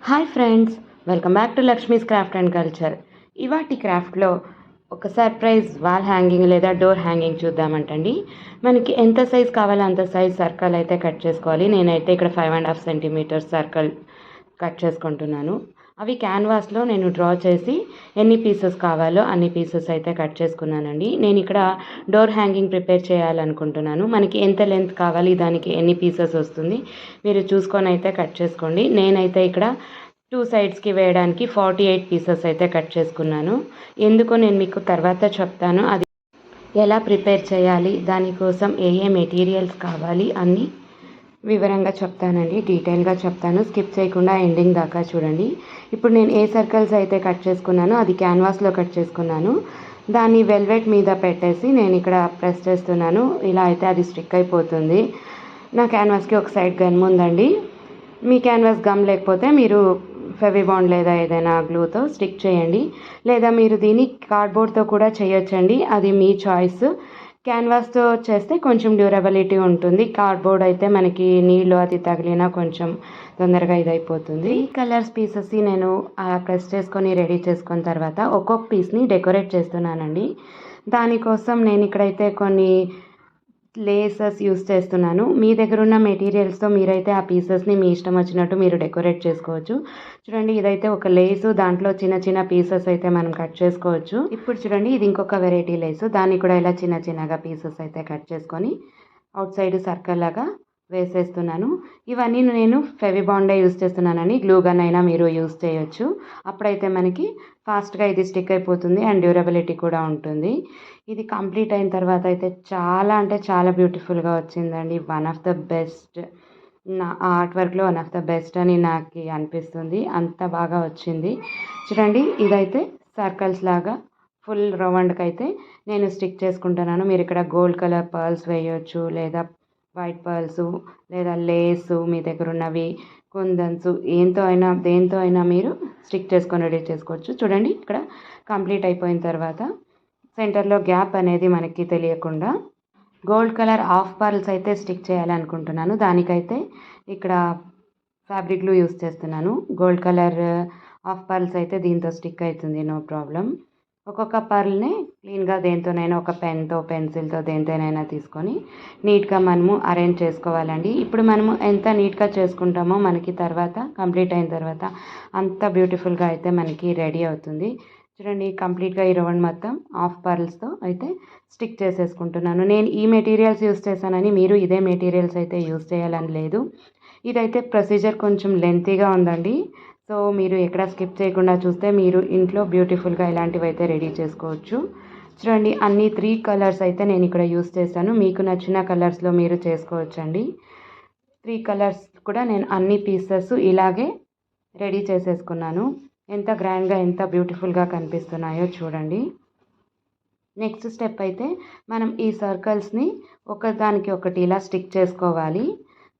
Hi friends, welcome back to Lakshmi's craft and culture. ఇవాటి క్రాఫ్ట్లో ఒక surprise wall hanging లేదా door hanging చూద్దామంటండి. మనకి ఎంత సైజ్ కావాలో అంత సైజ్ సర్కిల్ అయితే కట్ చేసుకోవాలి. నేనైతే ఇక్కడ 5.5 సెంటీమీటర్స్ సర్కిల్ కట్ చేసుకుంటున్నాను. అవి క్యాన్వాస్లో నేను డ్రా చేసి ఎన్ని పీసెస్ కావాలో అన్ని పీసెస్ అయితే కట్ చేసుకున్నానండి. నేను ఇక్కడ డోర్ హ్యాంగింగ్ ప్రిపేర్ చేయాలనుకుంటున్నాను. మనకి ఎంత లెంత్ కావాలి, దానికి ఎన్ని పీసెస్ వస్తుంది మీరు చూసుకొని అయితే కట్ చేసుకోండి. నేనైతే ఇక్కడ 2 సైడ్స్కి వేయడానికి 48 పీసెస్ అయితే కట్ చేసుకున్నాను. ఎందుకో నేను మీకు తర్వాత చెప్తాను. అది ఎలా ప్రిపేర్ చేయాలి, దానికోసం ఏ మెటీరియల్స్ కావాలి అన్నీ వివరంగా చెప్తానండి, డీటెయిల్గా చెప్తాను. స్కిప్ చేయకుండా ఎండింగ్ దాకా చూడండి. ఇప్పుడు నేను ఏ సర్కిల్స్ అయితే కట్ చేసుకున్నానో అది క్యాన్వాస్లో కట్ చేసుకున్నాను. దాన్ని వెల్వెట్ మీద పెట్టేసి నేను ఇక్కడ ప్రెస్ చేస్తున్నాను. ఇలా అయితే అది స్టిక్ అయిపోతుంది. నా క్యాన్వాస్కి ఒక సైడ్ గమ్ ఉందండి. మీ క్యాన్వాస్ గమ్ లేకపోతే మీరు ఫెవిబాండ్ లేదా ఏదైనా గ్లూతో స్టిక్ చేయండి, లేదా మీరు దీన్ని కార్డ్బోర్డ్తో కూడా చేయొచ్చండి. అది మీ చాయిస్. క్యాన్వాస్తో చేస్తే కొంచెం డ్యూరబిలిటీ ఉంటుంది. కార్డ్బోర్డ్ అయితే మనకి నీళ్ళు అది తగిలినా కొంచెం తొందరగా ఇదైపోతుంది. ఈ కలర్స్ పీసెస్ నేను ప్రెస్ చేసుకొని రెడీ చేసుకున్న తర్వాత ఒక్కొక్క పీస్ని డెకరేట్ చేస్తున్నానండి. దానికోసం నేను ఇక్కడైతే కొన్ని లేసెస్ యూస్ చేస్తున్నాను. మీ దగ్గర ఉన్న మెటీరియల్స్తో మీరైతే ఆ పీసెస్ని మీ ఇష్టం వచ్చినట్టు మీరు డెకరేట్ చేసుకోవచ్చు. చూడండి, ఇదైతే ఒక లేసు, దాంట్లో చిన్న చిన్న పీసెస్ అయితే మనం కట్ చేసుకోవచ్చు. ఇప్పుడు చూడండి, ఇది ఇంకొక వెరైటీ లేసు. దాన్ని కూడా ఇలా చిన్న చిన్నగా పీసెస్ అయితే కట్ చేసుకొని అవుట్ సైడ్ సర్కిల్ లాగా వేసేస్తున్నాను. ఇవన్నీ నేను ఫెవిబాండే యూస్ చేస్తున్నానని, గ్లూ గన్ అయినా మీరు యూస్ చేయొచ్చు. అప్పుడైతే మనకి ఫాస్ట్గా ఇది స్టిక్ అయిపోతుంది అండ్ డ్యూరబిలిటీ కూడా ఉంటుంది. ఇది కంప్లీట్ అయిన తర్వాత అయితే చాలా అంటే చాలా బ్యూటిఫుల్గా వచ్చిందండి. వన్ ఆఫ్ ద బెస్ట్, నా ఆర్ట్ వర్క్లో వన్ ఆఫ్ ద బెస్ట్ అని నాకు అనిపిస్తుంది. అంత బాగా వచ్చింది. చూడండి, ఇదైతే సర్కిల్స్ లాగా ఫుల్ రౌండ్కి అయితే నేను స్టిక్ చేసుకుంటున్నాను. మీరు ఇక్కడ గోల్డ్ కలర్ పర్ల్స్ వేయవచ్చు, లేదా వైట్ పర్ల్స్, లేదా లేసు, మీ దగ్గర ఉన్నవి కుందన్స్, దేంతో అయినా మీరు స్టిక్ చేసుకొని రెడీ చేసుకోవచ్చు. చూడండి, ఇక్కడ కంప్లీట్ అయిపోయిన తర్వాత సెంటర్లో గ్యాప్ అనేది మనకి తెలియకుండా గోల్డ్ కలర్ హాఫ్ పర్ల్స్ అయితే స్టిక్ చేయాలనుకుంటున్నాను. దానికైతే ఇక్కడ ఫ్యాబ్రిక్ గ్లూ యూస్ చేస్తున్నాను. గోల్డ్ కలర్ హాఫ్ పర్ల్స్ అయితే దీంతో స్టిక్ అవుతుంది, నో ప్రాబ్లం. ఒక్కొక్క పర్ల్ని క్లీన్గా దేంతోనైనా, ఒక పెన్తో, పెన్సిల్తో, దేంతోనైనా తీసుకొని నీట్గా మనము అరేంజ్ చేసుకోవాలండి. ఇప్పుడు మనము ఎంత నీట్గా చేసుకుంటామో మనకి తర్వాత కంప్లీట్ అయిన తర్వాత అంత బ్యూటిఫుల్గా అయితే మనకి రెడీ అవుతుంది. చూడండి, కంప్లీట్గా ఈ రౌండ్ మొత్తం హాఫ్ పర్ల్స్తో అయితే స్టిక్ చేసేసుకుంటున్నాను. నేను ఈ మెటీరియల్స్ యూస్ చేశానని మీరు ఇదే మెటీరియల్స్ అయితే యూస్ చేయాలని లేదు. ఇదైతే ప్రొసీజర్ కొంచెం లెంతీగా ఉందండి. సో మీరు ఎక్కడ స్కిప్ చేయకుండా చూస్తే మీరు ఇంట్లో బ్యూటిఫుల్గా ఇలాంటివి అయితే రెడీ చేసుకోవచ్చు. చూడండి, అన్ని 3 కలర్స్ అయితే నేను ఇక్కడ యూస్ చేశాను. మీకు నచ్చిన కలర్స్లో మీరు చేసుకోవచ్చండి. 3 కలర్స్ కూడా నేను అన్ని పీసెస్ ఇలాగే రెడీ చేసేసుకున్నాను. ఎంత గ్రాండ్గా, ఎంత బ్యూటిఫుల్గా కనిపిస్తున్నాయో చూడండి. నెక్స్ట్ స్టెప్ అయితే మనం ఈ సర్కిల్స్ని ఒకదానికి ఒకటి ఇలా స్టిక్ చేసుకోవాలి.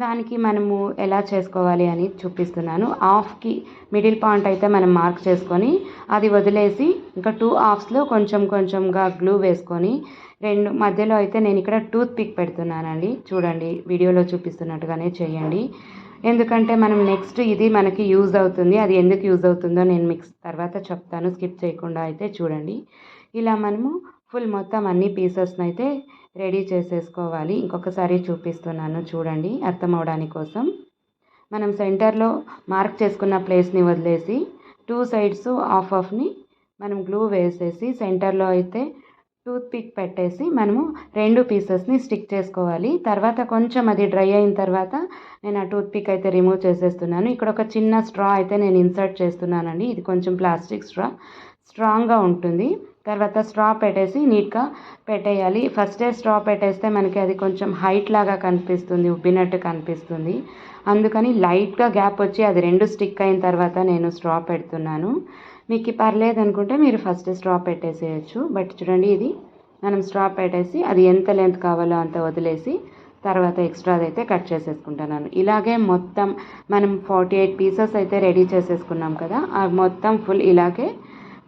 దానికి మనము ఎలా చేసుకోవాలి అని చూపిస్తున్నాను. హాఫ్కి మిడిల్ పాయింట్ అయితే మనం మార్క్ చేసుకొని అది వదిలేసి ఇంకా 2 హాఫ్స్లో కొంచెం కొంచెంగా గ్లూ వేసుకొని మధ్యలో అయితే నేను ఇక్కడ టూత్ పిక్ పెడుతున్నానండి. చూడండి, వీడియోలో చూపిస్తున్నట్టుగానే చేయండి. ఎందుకంటే మనం నెక్స్ట్ ఇది మనకి యూజ్ అవుతుంది. అది ఎందుకు యూజ్ అవుతుందో నేను మీకు తర్వాత చెప్తాను. స్కిప్ చేయకుండా అయితే చూడండి. ఇలా మనము ఫుల్ మొత్తం అన్ని పీసెస్ని అయితే రెడీ చేసేసుకోవాలి. ఇంకొకసారి చూపిస్తున్నాను చూడండి, అర్థం అవడానికి కోసం. మనం సెంటర్లో మార్క్ చేసుకున్న ప్లేస్ని వదిలేసి 2 సైడ్స్ హాఫ్ని మనం గ్లూ వేసేసి సెంటర్లో అయితే టూత్ పిక్ పెట్టేసి మనము 2 పీసెస్ని స్టిక్ చేసుకోవాలి. తర్వాత కొంచెం అది డ్రై అయిన తర్వాత నేను ఆ టూత్ పిక్ అయితే రిమూవ్ చేసేస్తున్నాను. ఇక్కడ ఒక చిన్న స్ట్రా అయితే నేను ఇన్సర్ట్ చేస్తున్నానండి. ఇది కొంచెం ప్లాస్టిక్ స్ట్రా, స్ట్రాంగ్గా ఉంటుంది. తర్వాత స్ట్రా పెట్టేసి నీట్గా పెట్టేయాలి. ఫస్టే స్ట్రా పెట్టేస్తే మనకి అది కొంచెం హైట్ లాగా కనిపిస్తుంది, ఉబ్బినట్టు కనిపిస్తుంది. అందుకని లైట్గా గ్యాప్ వచ్చి అది 2 స్టిక్ అయిన తర్వాత నేను స్ట్రా పెడుతున్నాను. మీకు పర్లేదు అనుకుంటే మీరు ఫస్ట్ స్ట్రా పెట్టేసేయచ్చు. బట్ చూడండి, ఇది మనం స్ట్రా పెట్టేసి అది ఎంత లెంత్ కావాలో అంత వదిలేసి తర్వాత ఎక్స్ట్రాది అయితే కట్ చేసేసుకుంటున్నాను. ఇలాగే మొత్తం మనం 48 పీసెస్ అయితే రెడీ చేసేసుకున్నాం కదా, ఆ మొత్తం ఫుల్ ఇలాగే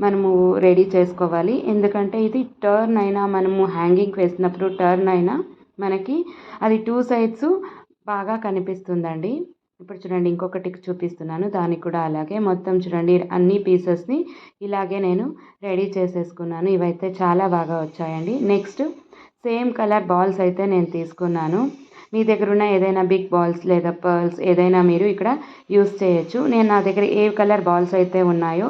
మనము రెడీ చేసుకోవాలి. ఎందుకంటే ఇది టర్న్ అయినా, మనము హ్యాంగింగ్ వేసినప్పుడు టర్న్ అయినా మనకి అది 2 సైడ్స్ బాగా కనిపిస్తుందండి. ఇప్పుడు చూడండి ఇంకొకటి చూపిస్తున్నాను, దానికి కూడా అలాగే మొత్తం చూడండి అన్ని పీసెస్ని ఇలాగే నేను రెడీ చేసేసుకున్నాను. ఇవైతే చాలా బాగా వచ్చాయండి. నెక్స్ట్ సేమ్ కలర్ బాల్స్ అయితే నేను తీసుకున్నాను. మీ దగ్గర ఉన్న ఏదైనా బిగ్ బాల్స్ లేదా పర్ల్స్ ఏదైనా మీరు ఇక్కడ యూస్ చేయొచ్చు. నా దగ్గర ఏ కలర్ బాల్స్ అయితే ఉన్నాయో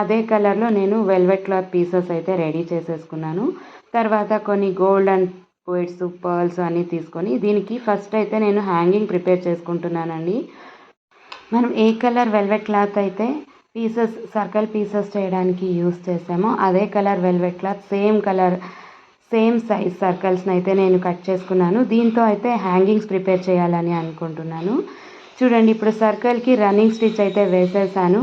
అదే కలర్లో నేను వెల్వెట్ క్లాత్ పీసెస్ అయితే రెడీ చేసేసుకున్నాను. తర్వాత కొన్ని గోల్డ్ అండ్ బీడ్స్ పర్ల్స్ అన్నీ తీసుకొని దీనికి ఫస్ట్ అయితే నేను హ్యాంగింగ్ ప్రిపేర్ చేసుకుంటున్నానండి. మనం ఏ కలర్ వెల్వెట్ క్లాత్ అయితే పీసెస్ సర్కిల్ పీసెస్ చేయడానికి యూస్ చేసామో అదే colour velvet cloth same size సర్కిల్స్ని అయితే నేను కట్ చేసుకున్నాను. దీంతో అయితే హ్యాంగింగ్స్ ప్రిపేర్ చేయాలని అనుకుంటున్నాను. చూడండి ఇప్పుడు సర్కిల్కి రన్నింగ్ స్టిచ్ అయితే వేసేసాను.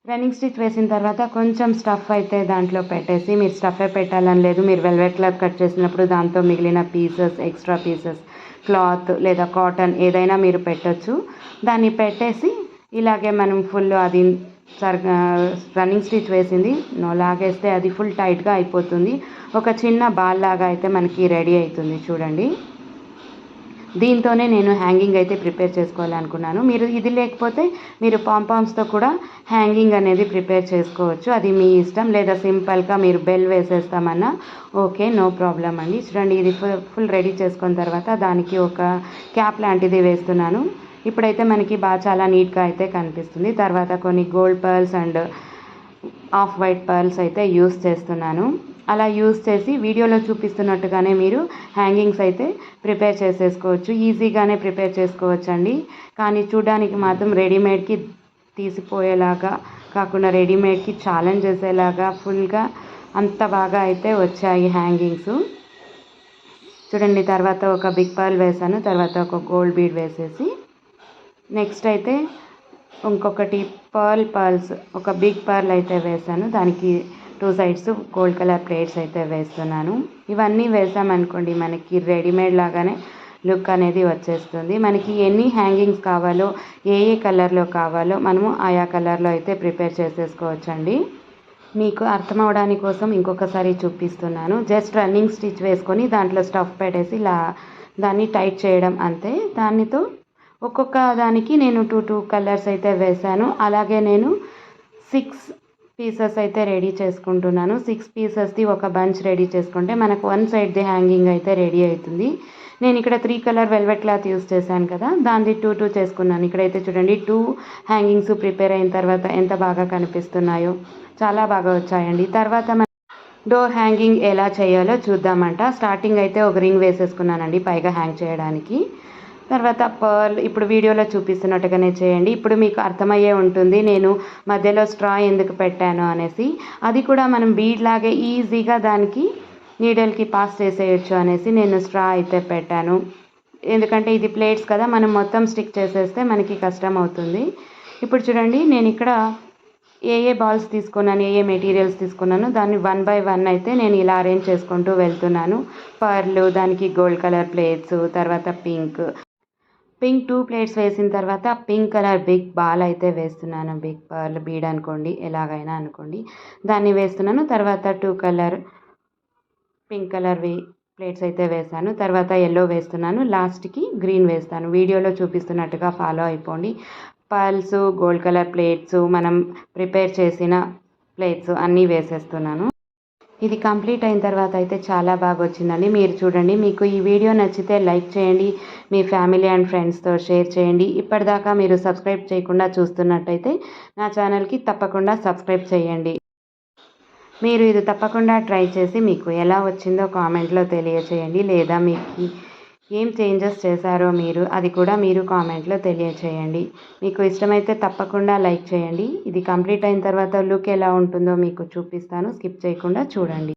రన్నింగ్ స్టిచ్ వేసిన తర్వాత కొంచెం స్టఫ్ అయితే దాంట్లో పెట్టేసి, మీరు స్టఫే పెట్టాలని లేదు, మీరు వెల్వెట్ క్లాత్ కట్ చేసినప్పుడు దాంతో మిగిలిన పీసెస్ ఎక్స్ట్రా పీసెస్ క్లాత్ లేదా కాటన్ ఏదైనా మీరు పెట్టచ్చు. దాన్ని పెట్టేసి ఇలాగే మనం ఫుల్ అది రన్నింగ్ స్టిచ్ వేసింది లాగేస్తే అది ఫుల్ టైట్గా అయిపోతుంది. ఒక చిన్న బాల్ లాగా అయితే మనకి రెడీ అవుతుంది. చూడండి దీంతోనే నేను హ్యాంగింగ్ అయితే ప్రిపేర్ చేసుకోవాలనుకున్నాను. మీరు ఇది లేకపోతే మీరు పాంపామ్స్తో కూడా హ్యాంగింగ్ అనేది ప్రిపేర్ చేసుకోవచ్చు, అది మీ ఇష్టం. లేదా సింపుల్గా మీరు బెల్ వేసేస్తామన్నా ఓకే, నో ప్రాబ్లం అండి. చూడండి ఇది ఫుల్ రెడీ చేసుకున్న తర్వాత దానికి ఒక క్యాప్ లాంటిది వేస్తున్నాను. ఇప్పుడైతే మనకి చాలా నీట్గా అయితే కనిపిస్తుంది. తర్వాత కొన్ని gold pearls and off white pearls అయితే యూస్ చేస్తున్నాను. అలా యూస్ చేసి వీడియోలో చూపిస్తున్నట్టుగానే మీరు హ్యాంగింగ్స్ అయితే ప్రిపేర్ చేసేసుకోవచ్చు. ఈజీగానే ప్రిపేర్ చేసుకోవచ్చండి. కానీ చూడడానికి మాత్రం రెడీమేడ్కి తీసిపోయేలాగా కాకుండా రెడీమేడ్కి ఛాలెంజ్ చేసేలాగా ఫుల్గా అంత బాగా అయితే వచ్చాయి హ్యాంగింగ్స్. చూడండి తర్వాత ఒక బిగ్ పర్ల్ వేసాను, తర్వాత ఒక గోల్డ్ బీడ్ వేసేసి నెక్స్ట్ అయితే ఇంకొకటి పర్ల్స్ ఒక బిగ్ పర్ల్ అయితే వేసాను. దానికి 2 సైడ్స్ గోల్డ్ కలర్ ప్లేట్స్ అయితే వేస్తున్నాను. ఇవన్నీ వేసామనుకోండి మనకి రెడీమేడ్ లాగానే లుక్ అనేది వచ్చేస్తుంది. మనకి ఎన్ని హ్యాంగింగ్స్ కావాలో ఏ కలర్లో కావాలో మనము ఆయా కలర్లో అయితే ప్రిపేర్ చేసేసుకోవచ్చండి. మీకు అర్థం అవడానికి కోసం ఇంకొకసారి చూపిస్తున్నాను. జస్ట్ రన్నింగ్ స్టిచ్ వేసుకొని దాంట్లో స్టఫ్ పెట్టేసి దాన్ని టైట్ చేయడం అంతే. దానితో ఒక్కొక్క దానికి నేను 2 కలర్స్ అయితే వేశాను. అలాగే నేను 6 పీసెస్ అయితే రెడీ చేసుకుంటున్నాను. 6 పీసెస్ది ఒక బంచ్ రెడీ చేసుకుంటే మనకు 1 సైడ్ది హ్యాంగింగ్ అయితే రెడీ అవుతుంది. నేను ఇక్కడ 3 కలర్ వెల్వెట్ క్లాత్ యూస్ చేశాను కదా, దాన్ని 2 చేసుకున్నాను. ఇక్కడైతే చూడండి 2 హ్యాంగింగ్స్ ప్రిపేర్ అయిన తర్వాత ఎంత బాగా కనిపిస్తున్నాయో, చాలా బాగా వచ్చాయండి. తర్వాత డోర్ హ్యాంగింగ్ ఎలా చేయాలో చూద్దామంట. స్టార్టింగ్ అయితే ఒక రింగ్ వేసేసుకున్నానండి పైగా హ్యాంగ్ చేయడానికి. తర్వాత పర్ల్ ఇప్పుడు వీడియోలో చూపిస్తున్నట్టుగానే చేయండి. ఇప్పుడు మీకు అర్థమయ్యే ఉంటుంది నేను మధ్యలో స్ట్రా ఎందుకు పెట్టాను అనేసి. అది కూడా మనం బీడ్ లాగే ఈజీగా దానికి నీడల్కి పాస్ చేసేయచ్చు అనేసి నేను స్ట్రా అయితే పెట్టాను. ఎందుకంటే ఇది ప్లేట్స్ కదా, మనం మొత్తం స్టిక్ చేసేస్తే మనకి కష్టం అవుతుంది. ఇప్పుడు చూడండి నేను ఇక్కడ ఏ బాల్స్ తీసుకున్నాను, ఏ మెటీరియల్స్ తీసుకున్నాను దాన్ని 1 బై 1 అయితే నేను ఇలా అరేంజ్ చేసుకుంటూ వెళ్తున్నాను. పర్లు, దానికి గోల్డ్ కలర్ ప్లేట్స్, తర్వాత పింక్ 2 ప్లేట్స్ వేసిన తర్వాత పింక్ కలర్ బిగ్ బాల్ అయితే వేస్తున్నాను. బిగ్ పర్ల్ బీడ్ అనుకోండి, ఎలాగైనా అనుకోండి, దాన్ని వేస్తున్నాను. తర్వాత 2 కలర్ పింక్ కలర్ ప్లేట్స్ అయితే వేసాను. తర్వాత ఎల్లో వేస్తున్నాను, లాస్ట్కి గ్రీన్ వేస్తాను. వీడియోలో చూపిస్తున్నట్టుగా ఫాలో అయిపోండి. పర్ల్స్, గోల్డ్ కలర్ ప్లేట్స్, మనం ప్రిపేర్ చేసిన ప్లేట్స్ అన్నీ వేసేస్తున్నాను. ఇది కంప్లీట్ అయిన తర్వాత అయితే చాలా బాగా వచ్చిందండి. మీరు చూడండి, మీకు ఈ వీడియో నచ్చితే లైక్ చేయండి, మీ ఫ్యామిలీ అండ్ ఫ్రెండ్స్తో షేర్ చేయండి. ఇప్పటిదాకా మీరు సబ్స్క్రైబ్ చేయకుండా చూస్తున్నట్టయితే నా ఛానల్కి తప్పకుండా సబ్స్క్రైబ్ చేయండి. మీరు ఇది తప్పకుండా ట్రై చేసి మీకు ఎలా వచ్చిందో కామెంట్లో తెలియచేయండి. లేదా మీకు ఏం చేంజెస్ చేశారో అది కూడా మీరు కామెంట్లో తెలియచేయండి. మీకు ఇష్టమైతే తప్పకుండా లైక్ చేయండి. ఇది కంప్లీట్ అయిన తర్వాత లుక్ ఎలా ఉంటుందో మీకు చూపిస్తాను, స్కిప్ చేయకుండా చూడండి.